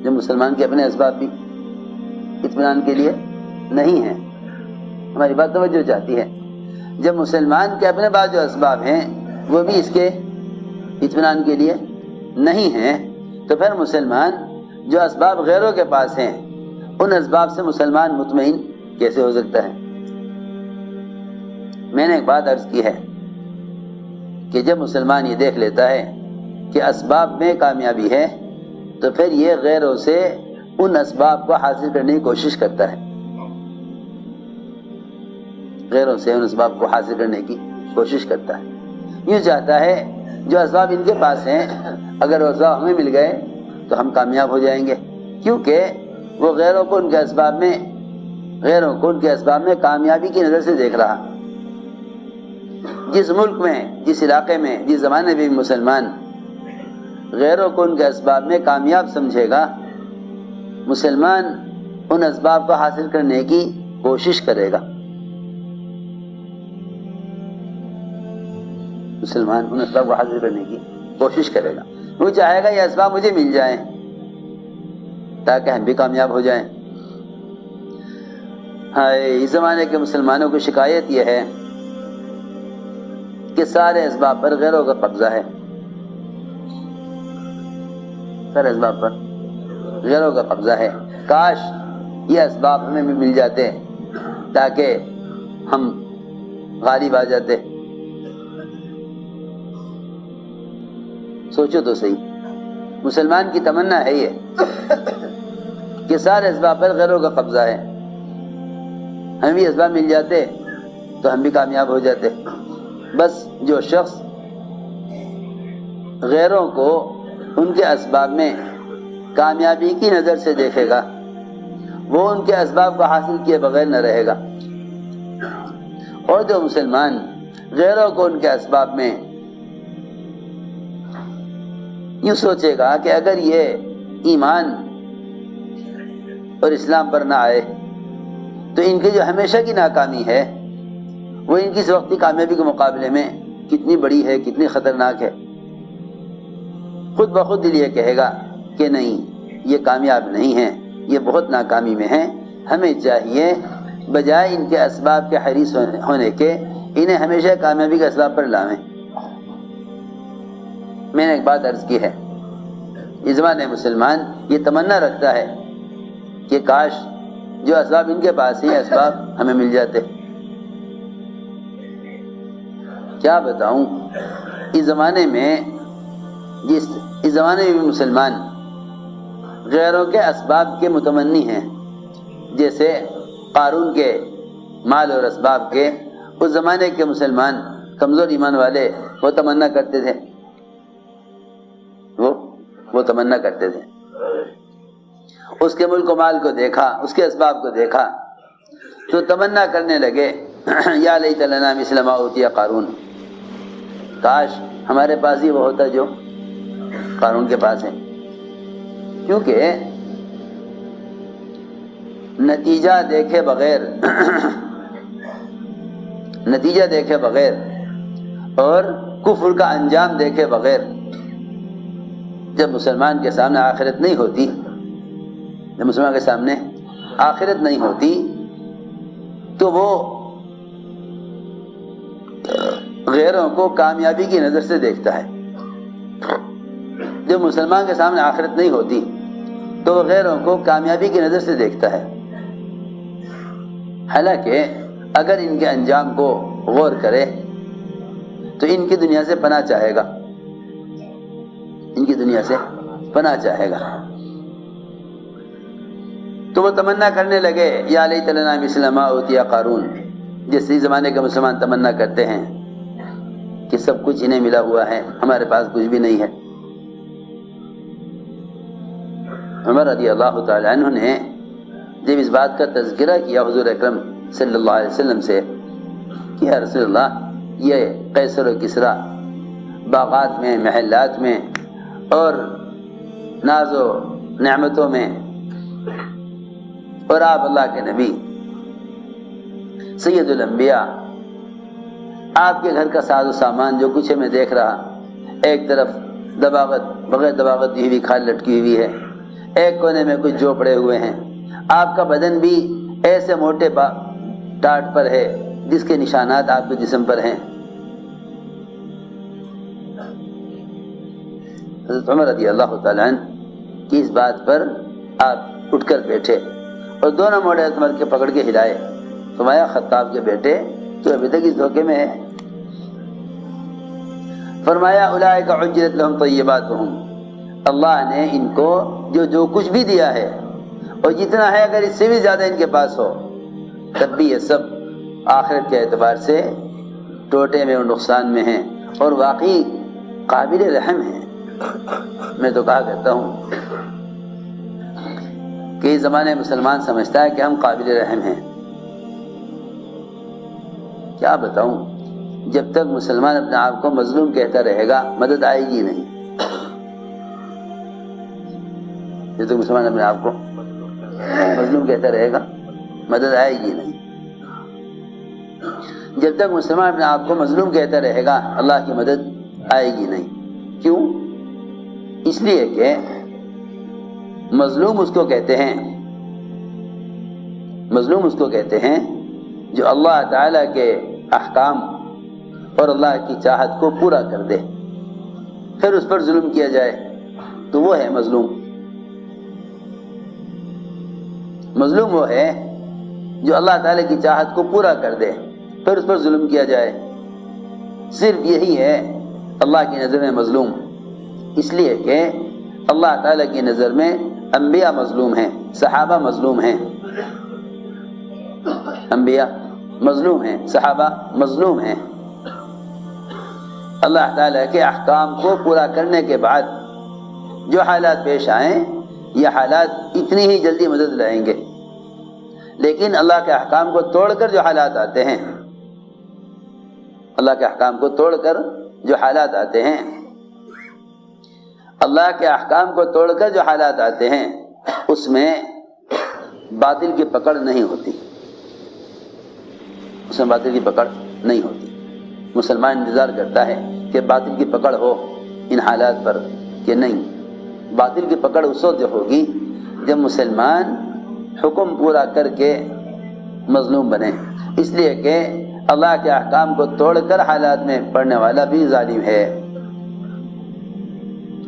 جب مسلمان کے اپنے اسباب بھی اطمینان کے لیے نہیں ہیں. ہماری بات توجہ چاہتی ہے. جب مسلمان کے اپنے بعض جو اسباب ہیں وہ بھی اس کے اطمینان کے لیے نہیں ہیں تو پھر مسلمان جو اسباب غیروں کے پاس ہیں ان اسباب سے مسلمان مطمئن کیسے ہو سکتا ہے؟ میں نے ایک بات عرض کی ہے کہ جب مسلمان یہ دیکھ لیتا ہے کہ اسباب میں کامیابی ہے تو پھر یہ غیروں سے ان اسباب کو حاصل کرنے کی کوشش کرتا ہے. غیروں سے ان اسباب کو حاصل کرنے کی کوشش کرتا ہے. یوں چاہتا ہے جو اسباب ان کے پاس ہیں اگر وہ اسباب ہمیں مل گئے تو ہم کامیاب ہو جائیں گے، کیونکہ وہ غیروں کو ان کے اسباب میں کامیابی کی نظر سے دیکھ رہا. جس ملک میں، جس علاقے میں، جس زمانے میں بھی مسلمان غیروں کو ان کے اسباب میں کامیاب سمجھے گا، مسلمان ان اسباب کو حاصل کرنے کی کوشش کرے گا. مسلمان ان اسباب کو حاصل کرنے کی کوشش کرے گا. وہ چاہے گا یہ اسباب مجھے مل جائیں تاکہ ہم بھی کامیاب ہو جائیں. اس زمانے کے مسلمانوں کی شکایت یہ ہے کہ سارے اسباب پر غیروں کا قبضہ ہے. سارے اسباب پر غیروں کا قبضہ ہے. کاش یہ اسباب ہمیں بھی مل جاتے تاکہ ہم غالب آ جاتے. سوچو تو صحیح، مسلمان کی تمنا ہے یہ کہ سارے اسباب پر غیروں کا قبضہ ہے، ہمیں بھی اسباب مل جاتے تو ہم بھی کامیاب ہو جاتے. بس جو شخص غیروں کو ان کے اسباب میں کامیابی کی نظر سے دیکھے گا وہ ان کے اسباب کو حاصل کیے بغیر نہ رہے گا، اور جو مسلمان غیروں کو ان کے اسباب میں یوں سوچے گا کہ اگر یہ ایمان اور اسلام پر نہ آئے تو ان کی جو ہمیشہ کی ناکامی ہے وہ ان کی اس وقتی کامیابی کے مقابلے میں کتنی بڑی ہے، کتنی خطرناک ہے، خود بخود دل یہ کہے گا کہ نہیں، یہ کامیاب نہیں ہیں، یہ بہت ناکامی میں ہیں. ہمیں چاہیے بجائے ان کے اسباب کے حریص ہونے کے انہیں ہمیشہ کامیابی کے اسباب پر لاویں. میں نے ایک بات عرض کی ہے، اس زمانے مسلمان یہ تمنا رکھتا ہے کہ کاش جو اسباب ان کے پاس ہیں اسباب ہمیں مل جاتے. کیا بتاؤں، اس زمانے میں بھی مسلمان غیروں کے اسباب کے متمنی ہیں. جیسے قارون کے مال اور اسباب کے اس زمانے کے مسلمان کمزور ایمان والے وہ تمنا کرتے تھے، وہ تمنا کرتے تھے. اس کے ملک و مال کو دیکھا، اس کے اسباب کو دیکھا تو تمنا کرنے لگے یا لیت لنا مثل ما اوتی قارون، کاش ہمارے پاس ہی وہ ہوتا جو قارون کے پاس ہے. کیونکہ نتیجہ دیکھے بغیر اور کفر کا انجام دیکھے بغیر جب مسلمان کے سامنے آخرت نہیں ہوتی تو وہ غیروں کو کامیابی کی نظر سے دیکھتا ہے. جب مسلمان کے سامنے آخرت نہیں ہوتی تو وہ غیروں کو کامیابی کی نظر سے دیکھتا ہے. حالانکہ اگر ان کے انجام کو غور کرے تو ان کی دنیا سے پناہ چاہے گا، تو وہ تمنا کرنے لگے یا لیت لنا مثل ما اوتی قارون، جیسے زمانے کے مسلمان تمنا کرتے ہیں کہ سب کچھ انہیں ملا ہوا ہے، ہمارے پاس کچھ بھی نہیں ہے. عمر رضی اللہ تعالی عنہ نے جب اس بات کا تذکرہ کیا حضور اکرم صلی اللہ علیہ وسلم سے کہ یا رسول اللہ، یہ قیصر و کسریٰ باغات میں، محلات میں اور ناز و نعمتوں میں، اور آپ اللہ کے نبی سید الانبیاء، آپ کے گھر کا ساز و سامان جو کچھ ہے میں دیکھ رہا، ایک طرف بغیر دباغت دی ہوئی کھال لٹکی ہوئی ہے، ایک کونے میں کچھ جو پڑے ہوئے ہیں، آپ کا بدن بھی ایسے موٹے ٹاٹ پر ہے جس کے نشانات آپ کے جسم پر ہیں۔ حضرت عمر رضی اللہ تعالیٰ عنہ کی اس بات پر آپ اٹھ کر بیٹھے اور دونوں موڑے عمر کے پکڑ کے ہلائے، فرمایا خطاب کے بیٹے تو ابھی تک اس دھوکے میں ہے۔ فرمایا اولئک عجلت لہم طیباتہم، اللہ نے ان کو جو کچھ بھی دیا ہے اور جتنا ہے اگر اس سے بھی زیادہ ان کے پاس ہو تب بھی یہ سب آخرت کے اعتبار سے ٹوٹے میں اور نقصان میں ہیں اور واقعی قابل رحم ہیں۔ میں تو کہا کرتا ہوں کہ اس زمانے مسلمان سمجھتا ہے کہ ہم قابل رحم ہیں۔ کیا بتاؤں، جب تک مسلمان اپنے آپ کو مظلوم کہتا رہے گا مدد آئے گی نہیں۔ جب تک مسلمان اپنے آپ کو مظلوم کہتا رہے گا مدد آئے گی نہیں۔ جب تک مسلمان اپنے آپ کو مظلوم کہتا رہے گا اللہ کی مدد آئے گی نہیں۔ کیوں؟ اس لیے کہ مظلوم اس کو کہتے ہیں، مظلوم اس کو کہتے ہیں جو اللہ تعالیٰ کے احکام اور اللہ کی چاہت کو پورا کر دے، پھر اس پر ظلم کیا جائے تو وہ ہے مظلوم۔ مظلوم وہ ہے جو اللہ تعالیٰ کی چاہت کو پورا کر دے پھر اس پر ظلم کیا جائے، صرف یہی ہے اللہ کی نظر میں مظلوم۔ اس لیے کہ اللہ تعالیٰ کی نظر میں انبیاء مظلوم ہیں، صحابہ مظلوم ہیں، انبیاء مظلوم ہیں، صحابہ مظلوم ہیں۔ اللہ تعالیٰ کے احکام کو پورا کرنے کے بعد جو حالات پیش آئیں یہ حالات اتنی ہی جلدی مدد لائیں گے، لیکن اللہ کے احکام کو توڑ کر جو حالات آتے ہیں، اللہ کے احکام کو توڑ کر جو حالات آتے ہیں، اللہ کے احکام کو توڑ کر جو حالات آتے ہیں اس میں باطل کی پکڑ نہیں ہوتی، اس میں باطل کی پکڑ نہیں ہوتی۔ مسلمان انتظار کرتا ہے کہ باطل کی پکڑ ہو ان حالات پر، کہ نہیں، باطل کی پکڑ اس وقت ہوگی جب مسلمان حکم پورا کر کے مظلوم بنے۔ اس لیے کہ اللہ کے احکام کو توڑ کر حالات میں پڑنے والا بھی ظالم ہے۔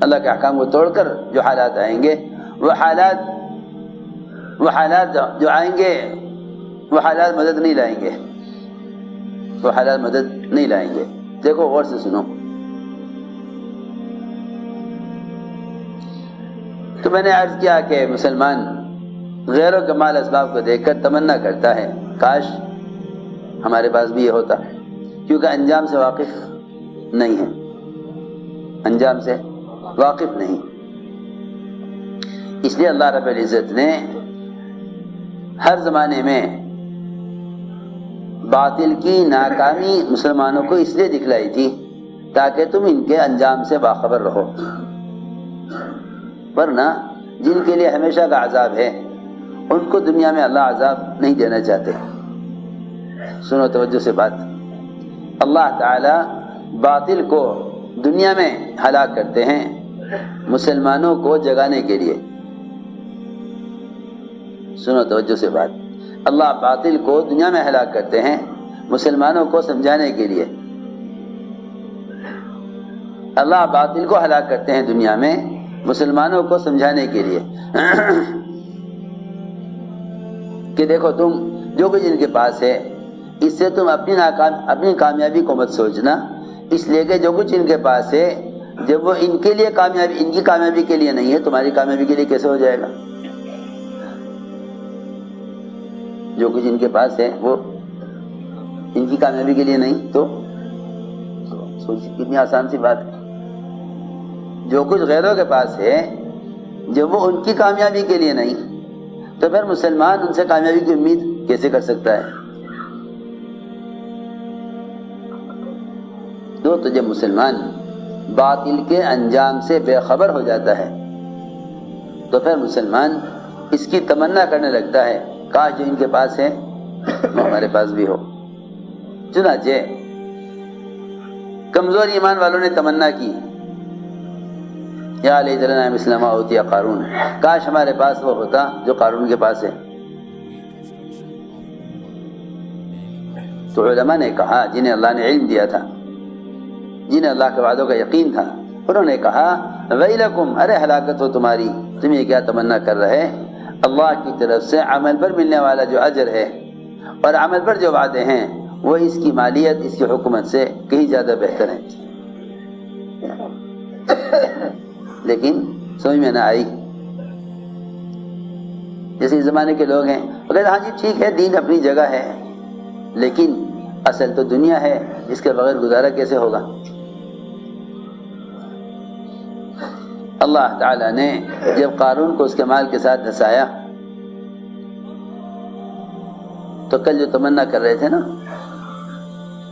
اللہ کے احکام کو توڑ کر جو حالات آئیں گے وہ حالات جو آئیں گے وہ حالات مدد نہیں لائیں گے، وہ حالات مدد نہیں لائیں گے۔ دیکھو غور سے سنو، تو میں نے عرض کیا کہ مسلمان غیروں کے مال اسباب کو دیکھ کر تمنا کرتا ہے کاش ہمارے پاس بھی یہ ہوتا، کیونکہ انجام سے واقف نہیں ہے، انجام سے واقف نہیں۔ اس لیے اللہ رب العزت نے ہر زمانے میں باطل کی ناکامی مسلمانوں کو اس لیے دکھلائی تھی تاکہ تم ان کے انجام سے باخبر رہو، ورنہ جن کے لیے ہمیشہ کا عذاب ہے ان کو دنیا میں اللہ عذاب نہیں دینا چاہتے۔ سنو توجہ سے بات، اللہ تعالی باطل کو دنیا میں ہلاک کرتے ہیں مسلمانوں کو جگانے کے لیے۔ سنو توجہ سے بات، اللہ باطل کو دنیا میں ہلاک کرتے ہیں مسلمانوں کو سمجھانے کے لیے۔ اللہ باطل کو ہلاک کرتے ہیں دنیا میں مسلمانوں کو سمجھانے کے لیے کہ دیکھو تم جو کچھ ان کے پاس ہے اس سے تم اپنی کامیابی کو مت سوچنا، اس لیے کہ جو کچھ ان کے پاس ہے جب وہ ان کے لیے ان کی کامیابی کے لیے نہیں ہے تمہاری کامیابی کے لیے کیسے ہو جائے گا؟ جو کچھ ان کے پاس ہے وہ ان کی کامیابی کے لیے نہیں تو سوچیے کتنی آسان سی بات ہے۔ جو کچھ غیروں کے پاس ہے جب وہ ان کی کامیابی کے لیے نہیں تو پھر مسلمان ان سے کامیابی کی امید کیسے کر سکتا ہے؟ تو جب مسلمان باطل کے انجام سے بے خبر ہو جاتا ہے تو پھر مسلمان اس کی تمنا کرنے لگتا ہے کاش جو ان کے پاس ہے وہ ہمارے پاس بھی ہو۔ چنانچہ کمزور ایمان والوں نے تمنا کی یا لیت لنا مثل ما اوتی قارون، کاش ہمارے پاس وہ ہوتا جو قارون کے پاس ہے۔ تو علماء نے کہا، جنہیں اللہ نے علم دیا تھا، جنہیں اللہ کے وعدوں کا یقین تھا، انہوں نے کہا ویلکم، ارے ہلاکت ہو تمہاری، تم یہ کیا تمنا کر رہے؟ اللہ کی طرف سے عمل پر ملنے والا جو اجر ہے اور عمل پر جو وعدے ہیں وہ اس کی مالیت، اس کی حکومت سے کہیں زیادہ بہتر ہیں۔ لیکن سمجھ میں نہ آئی۔ جیسے اس زمانے کے لوگ ہیں وہ کہتے ہیں ہاں جی ٹھیک ہے، دین اپنی جگہ ہے، لیکن اصل تو دنیا ہے، اس کے بغیر گزارا کیسے ہوگا؟ اللہ تعالیٰ نے جب قارون کو اس کے مال کے ساتھ دھسایا تو کل جو تمنا کر رہے تھے نا،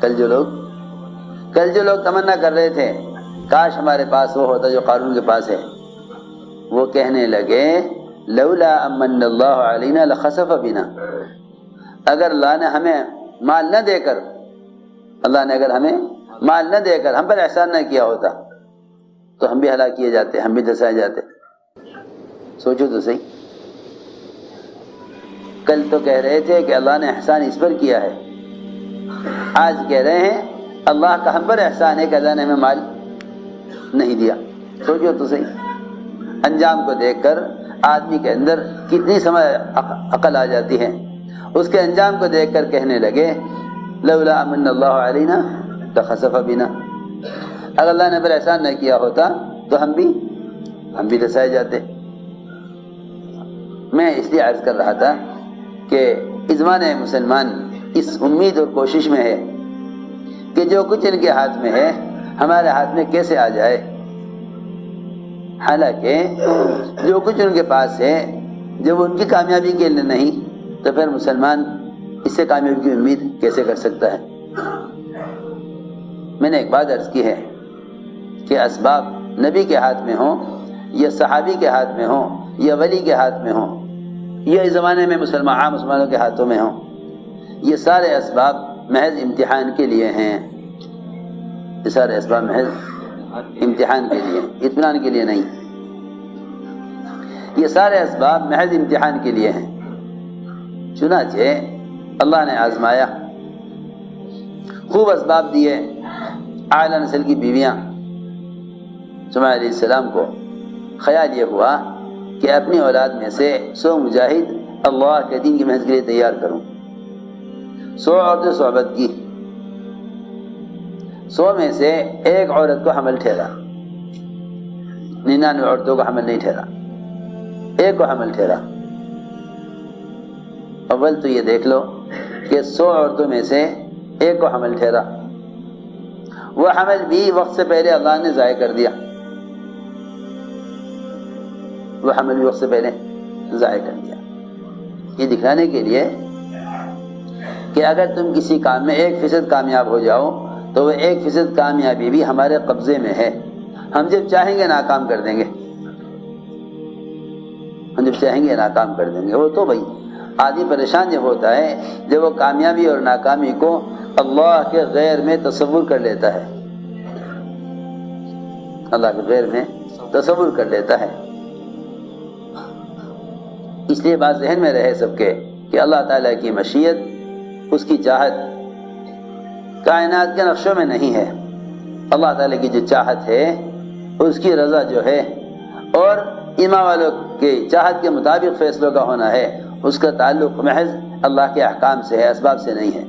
کل جو لوگ تمنا کر رہے تھے کاش ہمارے پاس وہ ہوتا جو قارون کے پاس ہے، وہ کہنے لگے لولا امن اللہ علینا لخسف بنا، اگر اللہ نے ہمیں مال نہ دے کر، اللہ نے اگر ہمیں مال نہ دے کر ہم پر احسان نہ کیا ہوتا تو ہم بھی ہلاک کیے جاتے، ہم بھی دھسائے جاتے۔ سوچو تو صحیح، کل تو کہہ رہے تھے کہ اللہ نے احسان اس پر کیا ہے، آج کہہ رہے ہیں اللہ کا ہم پر احسان ہے کہ اللہ نے ہمیں مال نہیں دیا۔ سوچو تو صحیح، انجام کو دیکھ کر آدمی کے اندر کتنی سمجھ عقل آ جاتی ہے۔ اس کے انجام کو دیکھ کر کہنے لگے لولا امن اللہ علینا لخسف بنا، اگر اللہ نے پر احسان نہ کیا ہوتا تو ہم بھی دھسائے جاتے۔ میں اس لیے عرض کر رہا تھا کہ اس زمانے مسلمان اس امید اور کوشش میں ہے کہ جو کچھ ان کے ہاتھ میں ہے ہمارے ہاتھ میں کیسے آ جائے، حالانکہ جو کچھ ان کے پاس ہے جب ان کی کامیابی کے لیے نہیں تو پھر مسلمان اس سے کامیابی کی امید کیسے کر سکتا ہے؟ میں نے ایک بات عرض کی ہے کہ اسباب نبی کے ہاتھ میں ہوں یا صحابی کے ہاتھ میں ہوں یا ولی کے ہاتھ میں ہوں یا اس زمانے میں عام مسلمانوں کے ہاتھوں میں ہوں، یہ سارے اسباب محض امتحان کے لیے ہیں، یہ سارے اسباب محض امتحان کے لیے، اطمینان کے لیے نہیں، یہ سارے اسباب محض امتحان کے لیے ہیں۔ چنانچہ اللہ نے آزمایا، خوب اسباب دیے، اعلیٰ نسل کی بیویاں سمیہ علیہ السلام کو خیال یہ ہوا کہ اپنی اولاد میں سے 100 مجاہد اللہ کے دین کی محنت کے لیے تیار کروں۔ 100 عورتیں صحبت کی، 100 میں سے ایک عورت کو حمل ٹھہرا، 99 عورتوں کو حمل نہیں ٹھہرا، ایک کو حمل ٹھہرا۔ اول تو یہ دیکھ لو کہ 100 عورتوں میں سے ایک کو حمل ٹھہرا، وہ حمل بھی وقت سے پہلے اللہ نے ضائع کر دیا، وہ حمل بھی وقت سے پہلے ضائع کر دیا، یہ دکھانے کے لیے کہ اگر تم کسی کام میں 1% کامیاب ہو جاؤ تو وہ 1% کامیابی بھی ہمارے قبضے میں ہے، ہم جب چاہیں گے ناکام کر دیں گے، ہم جب چاہیں گے ناکام کر دیں گے۔ وہ تو بھائی آدمی پریشان جب ہوتا ہے جب وہ کامیابی اور ناکامی کو اللہ کے غیر میں تصور کر لیتا ہے، اللہ کے غیر میں تصور کر لیتا ہے۔ اس لیے بات ذہن میں رہے سب کے کہ اللہ تعالیٰ کی مشیت، اس کی چاہت کائنات کے نقشوں میں نہیں ہے، اللہ تعالیٰ کی جو چاہت ہے اس کی رضا جو ہے اور ایمان والوں کے چاہت کے مطابق فیصلوں کا ہونا ہے، اس کا تعلق محض اللہ کے احکام سے ہے، اسباب سے نہیں ہے۔